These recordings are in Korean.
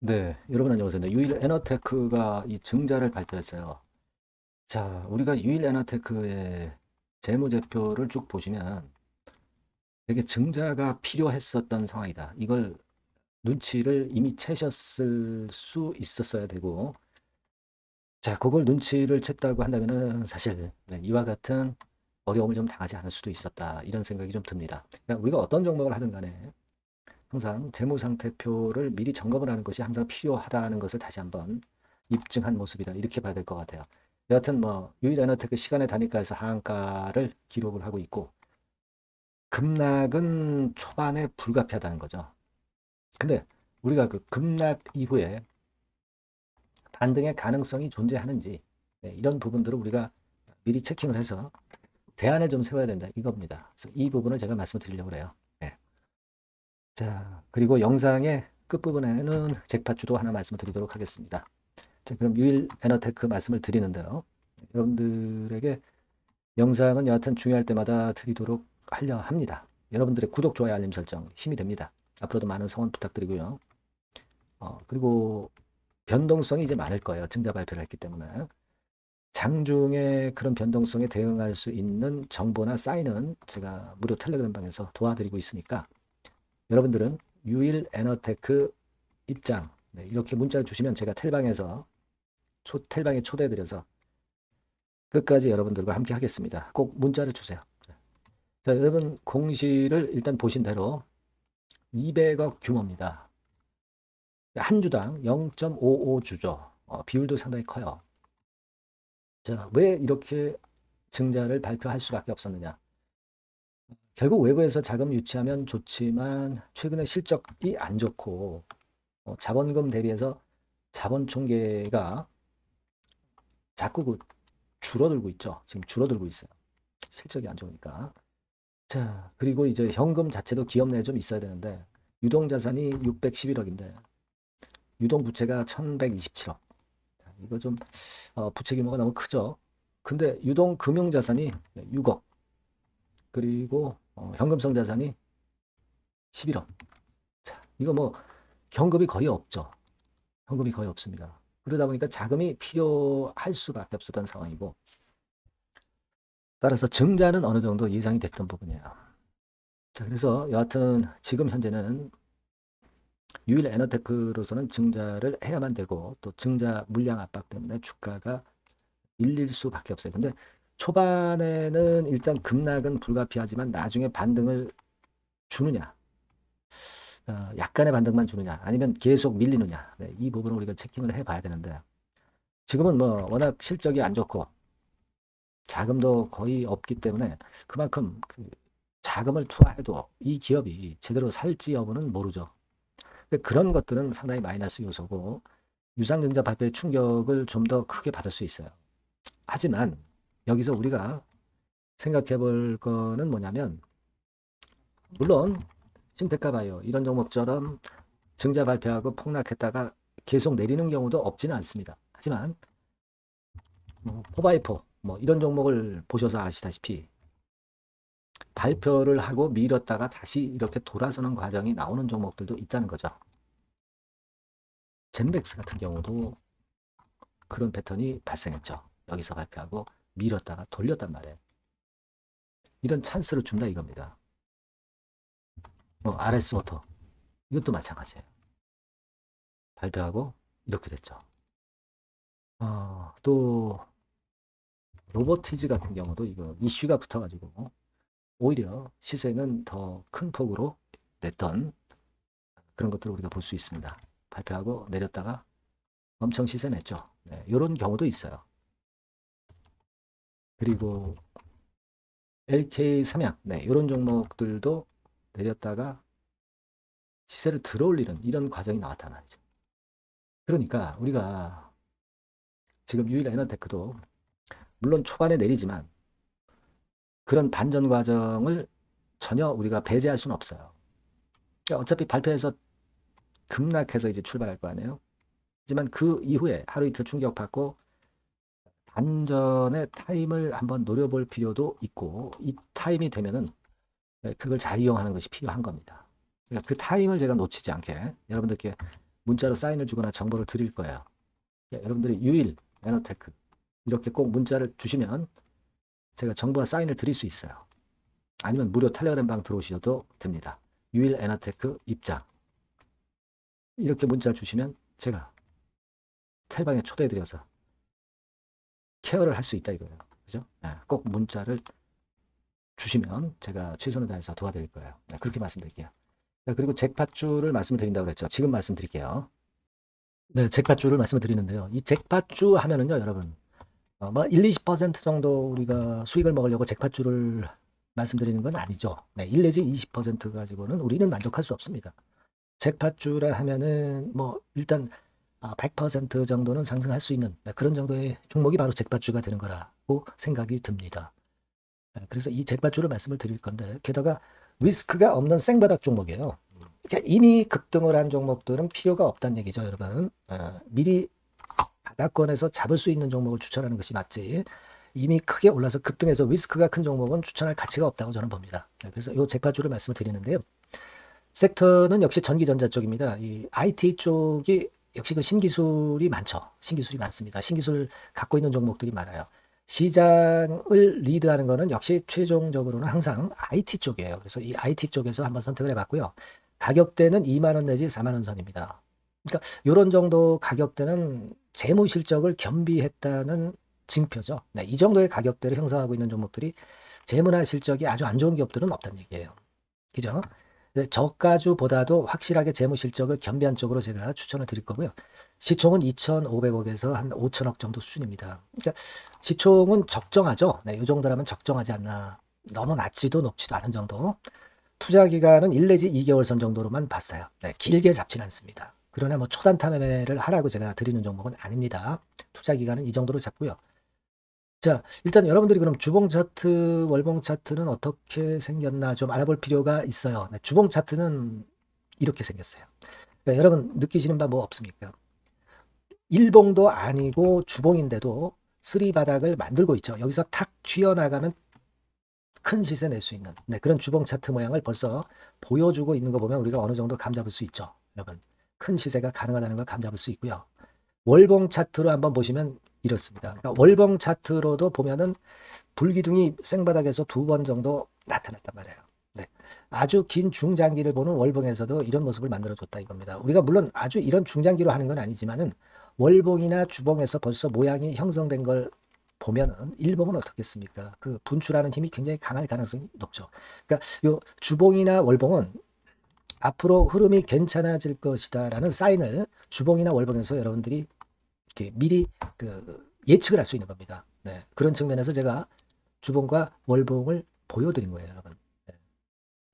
네, 여러분 안녕하세요. 네, 유일 에너테크가 이 증자를 발표했어요. 자, 우리가 유일 에너테크의 재무제표를 쭉 보시면 되게 증자가 필요했었던 상황이다. 이걸 눈치를 이미 채셨을 수 있었어야 되고, 자, 그걸 눈치를 챘다고 한다면은 사실 이와 같은 어려움을 좀 당하지 않을 수도 있었다. 이런 생각이 좀 듭니다. 그러니까 우리가 어떤 종목을 하든 간에 항상 재무상태표를 미리 점검을 하는 것이 항상 필요하다는 것을 다시 한번 입증한 모습이다. 이렇게 봐야 될 것 같아요. 여하튼 뭐 유일에너테크 시간의 단위가에서 하한가를 기록을 하고 있고 급락은 초반에 불가피하다는 거죠. 근데 우리가 그 급락 이후에 반등의 가능성이 존재하는지 이런 부분들을 우리가 미리 체킹을 해서 대안을 좀 세워야 된다 이겁니다. 그래서 이 부분을 제가 말씀드리려고 해요. 네. 자, 그리고 영상의 끝부분에는 잭팟주도 하나 말씀을 드리도록 하겠습니다. 자, 그럼 유일 에너테크 말씀을 드리는데요. 여러분들에게 영상은 여하튼 중요할 때마다 드리도록 하려 합니다. 여러분들의 구독, 좋아요, 알림 설정 힘이 됩니다. 앞으로도 많은 성원 부탁드리고요. 그리고 변동성이 이제 많을 거예요. 증자 발표를 했기 때문에. 장중에 그런 변동성에 대응할 수 있는 정보나 사인은 제가 무료 텔레그램 방에서 도와드리고 있으니까 여러분들은 유일 에너테크 입장 이렇게 문자를 주시면 제가 텔방에서 텔방에 초대해드려서 끝까지 여러분들과 함께 하겠습니다. 꼭 문자를 주세요. 자, 여러분 공시를 일단 보신 대로 200억 규모입니다. 한 주당 0.55주죠. 비율도 상당히 커요. 자, 왜 이렇게 증자를 발표할 수밖에 없었느냐? 결국 외부에서 자금 유치하면 좋지만 최근에 실적이 안 좋고 자본금 대비해서 자본 총계가 자꾸 줄어들고 있죠. 지금 줄어들고 있어요. 실적이 안 좋으니까. 자, 그리고 이제 현금 자체도 기업 내에 좀 있어야 되는데 유동자산이 611억인데 유동부채가 1127억. 이거 좀 부채 규모가 너무 크죠. 근데 유동금융자산이 6억 그리고 현금성 자산이 11억. 자, 이거 뭐 현금이 거의 없죠. 현금이 거의 없습니다. 그러다 보니까 자금이 필요할 수밖에 없었던 상황이고 따라서 증자는 어느 정도 예상이 됐던 부분이에요. 자, 그래서 여하튼 지금 현재는 유일 에너테크로서는 증자를 해야만 되고 또 증자 물량 압박 때문에 주가가 밀릴 수밖에 없어요. 근데 초반에는 일단 급락은 불가피하지만 나중에 반등을 주느냐, 약간의 반등만 주느냐, 아니면 계속 밀리느냐, 이 부분을 우리가 체킹을 해봐야 되는데 지금은 뭐 워낙 실적이 안 좋고 자금도 거의 없기 때문에 그만큼 그 자금을 투하해도 이 기업이 제대로 살지 여부는 모르죠. 그런 것들은 상당히 마이너스 요소고 유상증자 발표의 충격을 좀 더 크게 받을 수 있어요. 하지만 여기서 우리가 생각해 볼 거는 뭐냐면 물론 신테카바이오 이런 종목처럼 증자 발표하고 폭락했다가 계속 내리는 경우도 없지는 않습니다. 하지만 포바이포 뭐 이런 종목을 보셔서 아시다시피 발표를 하고 미뤘다가 다시 이렇게 돌아서는 과정이 나오는 종목들도 있다는 거죠. 젠백스 같은 경우도 그런 패턴이 발생했죠. 여기서 발표하고 미뤘다가 돌렸단 말이에요. 이런 찬스를 준다 이겁니다. RS오토 이것도 마찬가지예요. 발표하고 이렇게 됐죠. 또 로보티즈 같은 경우도 이거 이슈가 붙어가지고 오히려 시세는 더 큰 폭으로 냈던 그런 것들을 우리가 볼 수 있습니다. 발표하고 내렸다가 엄청 시세 냈죠. 이런 경우도 있어요. 그리고 LK 삼양 이런 종목들도 내렸다가 시세를 들어올리는 이런 과정이 나왔단 말이죠. 그러니까 우리가 지금 유일 에너테크도 물론 초반에 내리지만 그런 반전 과정을 전혀 우리가 배제할 수는 없어요. 그러니까 어차피 발표해서 급락해서 이제 출발할 거 아니에요. 하지만 그 이후에 하루 이틀 충격받고 반전의 타임을 한번 노려볼 필요도 있고 이 타임이 되면은 그걸 잘 이용하는 것이 필요한 겁니다. 그러니까 그 타임을 제가 놓치지 않게 여러분들께 문자로 사인을 주거나 정보를 드릴 거예요. 여러분들이 유일, 에너테크 이렇게 꼭 문자를 주시면 제가 정보와 사인을 드릴 수 있어요. 아니면 무료 텔레그램 방 들어오셔도 됩니다. 유일 에너테크 입장 이렇게 문자 주시면 제가 텔방에 초대해드려서 케어를 할 수 있다 이거예요. 그죠? 꼭 문자를 주시면 제가 최선을 다해서 도와드릴 거예요. 그렇게 말씀드릴게요. 그리고 잭팟주를 말씀드린다고 그랬죠. 지금 말씀드릴게요. 네, 잭팟주를 말씀드리는데요. 이 잭팟주 하면은요, 여러분, 뭐 1, 20% 정도 우리가 수익을 먹으려고 잭팟주를 말씀드리는 건 아니죠. 네, 1 내지 20% 가지고는 우리는 만족할 수 없습니다. 잭팟주라 하면은 뭐 일단 100% 정도는 상승할 수 있는 그런 정도의 종목이 바로 잭팟주가 되는 거라고 생각이 듭니다. 그래서 이 잭팟주를 말씀을 드릴 건데 게다가 리스크가 없는 생바닥 종목이에요. 그러니까 이미 급등을 한 종목들은 필요가 없다는 얘기죠, 여러분. 미리 바닥권에서 잡을 수 있는 종목을 추천하는 것이 맞지. 이미 크게 올라서 급등해서 리스크가 큰 종목은 추천할 가치가 없다고 저는 봅니다. 그래서 이 잭팟주를 말씀을 드리는데요. 섹터는 역시 전기전자 쪽입니다. 이 IT 쪽이 역시 그 신기술이 많죠. 신기술이 많습니다. 신기술 갖고 있는 종목들이 많아요. 시장을 리드하는 거는 역시 최종적으로는 항상 IT 쪽이에요. 그래서 이 IT 쪽에서 한번 선택을 해봤고요. 가격대는 2만 원 내지 4만 원 선입니다. 그러니까 이런 정도 가격대는 재무 실적을 겸비했다는 징표죠. 네, 이 정도의 가격대를 형성하고 있는 종목들이 재무나 실적이 아주 안 좋은 기업들은 없다는 얘기예요. 그죠? 저가주보다도 확실하게 재무 실적을 겸비한 쪽으로 제가 추천을 드릴 거고요. 시총은 2,500억에서 한 5천억 정도 수준입니다. 그러니까 시총은 적정하죠. 네, 이 정도라면 적정하지 않나. 너무 낮지도 높지도 않은 정도. 투자 기간은 1 내지 2개월 선 정도로만 봤어요. 네, 길게 잡진 않습니다. 그러나 뭐 초단타 매매를 하라고 제가 드리는 종목은 아닙니다. 투자 기간은 이 정도로 잡고요. 자, 일단 여러분들이 그럼 주봉 차트, 월봉 차트는 어떻게 생겼나 좀 알아볼 필요가 있어요. 네, 주봉 차트는 이렇게 생겼어요. 그러니까 여러분 느끼시는 바 뭐 없습니까? 일봉도 아니고 주봉인데도 쓰리 바닥을 만들고 있죠. 여기서 탁 튀어나가면 큰 시세 낼 수 있는 그런 주봉 차트 모양을 벌써 보여주고 있는 거 보면 우리가 어느 정도 감잡을 수 있죠. 여러분, 큰 시세가 가능하다는 걸 감잡을 수 있고요. 월봉 차트로 한번 보시면 이렇습니다. 그러니까 월봉 차트로도 보면은 불기둥이 생바닥에서 2번 정도 나타났단 말이에요. 네. 아주 긴 중장기를 보는 월봉에서도 이런 모습을 만들어줬다 이겁니다. 우리가 물론 아주 이런 중장기로 하는 건 아니지만은 월봉이나 주봉에서 벌써 모양이 형성된 걸 보면은 일봉은 어떻겠습니까? 그 분출하는 힘이 굉장히 강할 가능성이 높죠. 그러니까 요 주봉이나 월봉은 앞으로 흐름이 괜찮아질 것이다라는 사인을 주봉이나 월봉에서 여러분들이 이렇게 미리 예측을 할 수 있는 겁니다. 네. 그런 측면에서 제가 주봉과 월봉을 보여드린 거예요, 여러분. 네.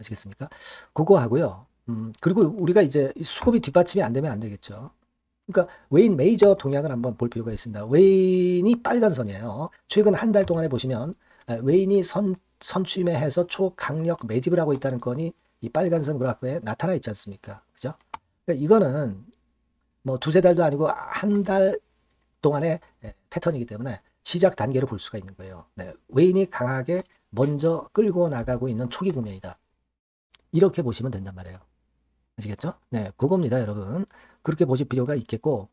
아시겠습니까? 그거 하고요. 그리고 우리가 이제 수급이 뒷받침이 안 되면 안 되겠죠. 그러니까 웨인 메이저 동향을 한번 볼 필요가 있습니다. 웨인이 빨간 선이에요. 최근 한 달 동안에 보시면 웨인이 선취매해서 초강력 매집을 하고 있다는 건이 이 빨간 선 그래프에 나타나 있지 않습니까? 그죠? 그러니까 이거는 뭐 2-3달도 아니고 한 달 동안의 패턴이기 때문에 시작 단계로 볼 수가 있는 거예요. 네, 웨인이 강하게 먼저 끌고 나가고 있는 초기 국면이다. 이렇게 보시면 된단 말이에요. 아시겠죠? 네, 그겁니다, 여러분. 그렇게 보실 필요가 있겠고,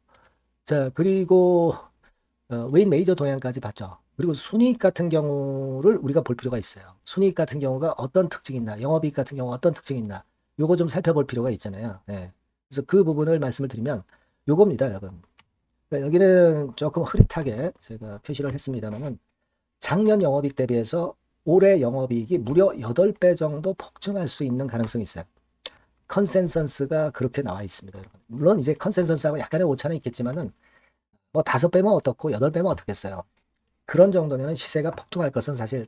자, 그리고 웨인 메이저 동향까지 봤죠. 그리고 순이익 같은 경우를 우리가 볼 필요가 있어요. 순이익 같은 경우가 어떤 특징이 있나, 영업이익 같은 경우 어떤 특징이 있나, 요거 좀 살펴볼 필요가 있잖아요. 네. 그래서 그 부분을 말씀을 드리면 요겁니다, 여러분. 그러니까 여기는 조금 흐릿하게 제가 표시를 했습니다만은 작년 영업이익 대비해서 올해 영업이익이 무려 8배 정도 폭증할 수 있는 가능성이 있어요. 컨센서스가 그렇게 나와 있습니다, 여러분. 물론 이제 컨센서스하고 약간의 오차는 있겠지만은 뭐 5배면 어떻고 8배면 어떻겠어요. 그런 정도면 시세가 폭등할 것은 사실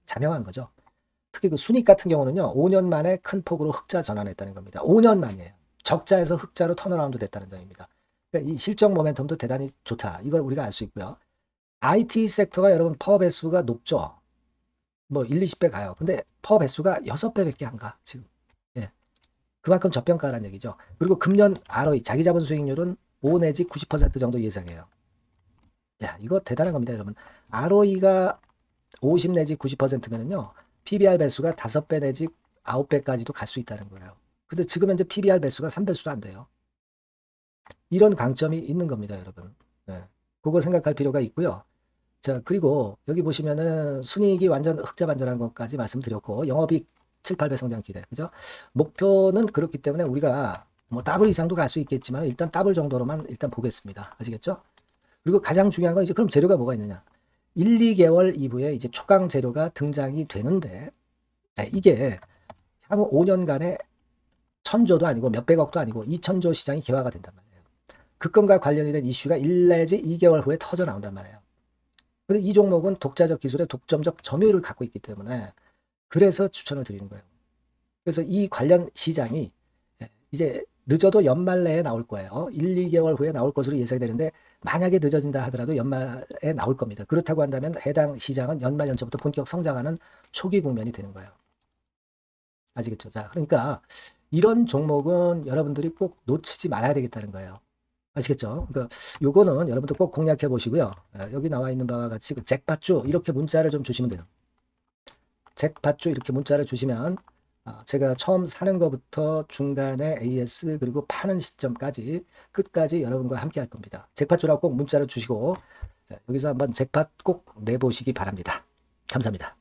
자명한 거죠. 특히 그 순이익 같은 경우는요, 5년 만에 큰 폭으로 흑자 전환했다는 겁니다. 5년 만이에요. 적자에서 흑자로 턴어라운드 됐다는 점입니다. 그러니까 이 실적 모멘텀도 대단히 좋다. 이걸 우리가 알 수 있고요. IT 섹터가 여러분 퍼 배수가 높죠. 뭐 1, 20배 가요. 근데 퍼 배수가 6배밖에 안 가, 지금. 예. 그만큼 저평가라는 얘기죠. 그리고 금년 ROE, 자기 자본 수익률은 5 내지 90% 정도 예상해요. 야, 이거 대단한 겁니다, 여러분. ROE가 50 내지 90%면은요, PBR 배수가 5배 내지 9배까지도 갈 수 있다는 거예요. 근데 지금 현재 PBR 배수가 3배수도 안 돼요. 이런 강점이 있는 겁니다, 여러분. 네. 그거 생각할 필요가 있고요. 자, 그리고 여기 보시면은 순이익이 완전 흑자반전한 것까지 말씀드렸고, 영업이익 7, 8배 성장 기대. 그죠? 목표는 그렇기 때문에 우리가 뭐 더블 이상도 갈 수 있겠지만 일단 더블 정도로만 일단 보겠습니다. 아시겠죠? 그리고 가장 중요한 건 이제 그럼 재료가 뭐가 있느냐? 1, 2개월 이후에 이제 초강 재료가 등장이 되는데, 네, 이게 향후 5년간에 1000조도 아니고 몇백억도 아니고 2000조 시장이 개화가 된단 말이에요. 그 건과 관련이 된 이슈가 1 내지 2개월 후에 터져 나온단 말이에요. 근데 이 종목은 독자적 기술의 독점적 점유율을 갖고 있기 때문에 그래서 추천을 드리는 거예요. 그래서 이 관련 시장이 이제 늦어도 연말 내에 나올 거예요. 1, 2개월 후에 나올 것으로 예상되는데 만약에 늦어진다 하더라도 연말에 나올 겁니다. 그렇다고 한다면 해당 시장은 연말 연초부터 본격 성장하는 초기 국면이 되는 거예요. 아시겠죠? 자, 그러니까 이런 종목은 여러분들이 꼭 놓치지 말아야 되겠다는 거예요. 아시겠죠? 그러니까 요거는 여러분들 꼭 공략해 보시고요. 여기 나와 있는 바와 같이 그 잭팟주 이렇게 문자를 좀 주시면 돼요. 잭팟주 이렇게 문자를 주시면 제가 처음 사는 것부터 중간에 AS 그리고 파는 시점까지 끝까지 여러분과 함께 할 겁니다. 잭팟주라고 꼭 문자를 주시고 여기서 한번 잭팟 꼭 내보시기 바랍니다. 감사합니다.